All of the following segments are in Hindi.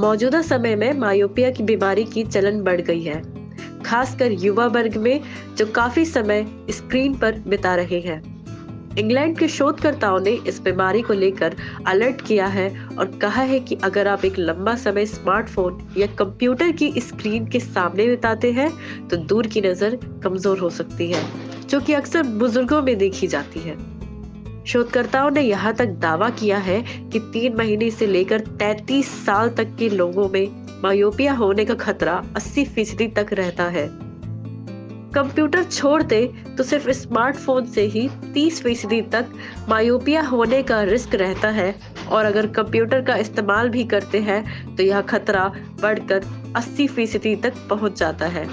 मौजूदा समय में मायोपिया की बीमारी की चलन बढ़ गई है, खासकर युवा वर्ग में जो काफी समय स्क्रीन पर बिता रहे हैं। इंग्लैंड के शोधकर्ताओं ने इस बीमारी को लेकर अलर्ट किया है और कहा है कि अगर आप एक लंबा समय स्मार्टफोन या कंप्यूटर की स्क्रीन के सामने बिताते हैं तो दूर की नजर कमजोर हो सकती है, जो कि अक्सर बुजुर्गों में देखी जाती है। शोधकर्ताओं ने यहाँ तक दावा किया है कि 3 महीने से लेकर 33 साल तक के लोगों में मायोपिया होने का खतरा 80% तक रहता है। कंप्यूटर छोड़ दे तो सिर्फ स्मार्टफोन से ही 30% तक मायोपिया होने का रिस्क रहता है, और अगर कंप्यूटर का इस्तेमाल भी करते हैं तो यह खतरा बढ़कर 80% तक पहुंच जाता है।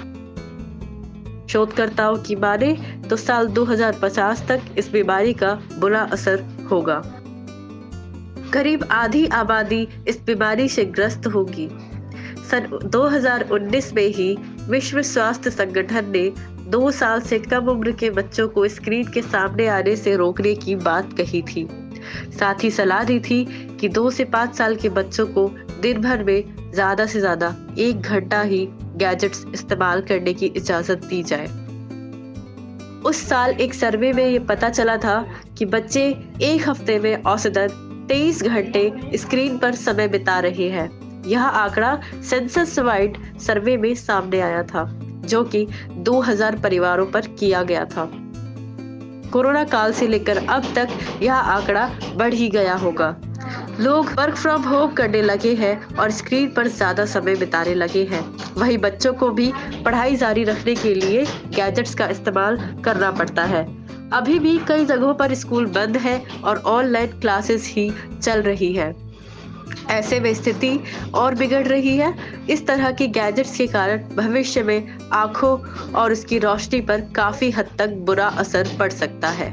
शोधकर्ताओं की माने तो साल 2050 तक इस बीमारी का बुरा असर होगा। करीब आधी आबादी इस बीमारी से ग्रस्त होगी। सन 2019 में ही विश्व स्वास्थ्य संगठन ने 2 साल से कम उम्र के बच्चों को स्क्रीन के सामने आने से रोकने की बात कही थी। साथ ही सलाह दी थी कि 2 से 5 साल के बच्चों को दिन भर में ज्यादा से ज्यादा 1 घंटा ही गैजेट्स इस्तेमाल करने की इजाजत दी जाए। उस साल एक सर्वे में ये पता चला था कि बच्चे एक हफ्ते में औसतन 23 घंटे स्क्रीन पर समय बिता रहे हैं। यह आंकड़ा सेंसस वाइड सर्वे में सामने आया था, जो कि 2000 परिवारों पर किया गया था। कोरोना काल से लेकर अब तक यह आंकड़ा बढ़ ही गया होगा। लोग वर्क फ्रॉम होम करने लगे हैं और स्क्रीन पर ज्यादा समय बिताने लगे हैं। वहीं बच्चों को भी पढ़ाई जारी रखने के लिए गैजेट्स का इस्तेमाल करना पड़ता है। अभी भी कई जगहों पर स्कूल बंद है और ऑनलाइन क्लासेस ही चल रही है। ऐसे में स्थिति और बिगड़ रही है। इस तरह के गैजेट्स के कारण भविष्य में आंखों और उसकी रोशनी पर काफी हद तक बुरा असर पड़ सकता है।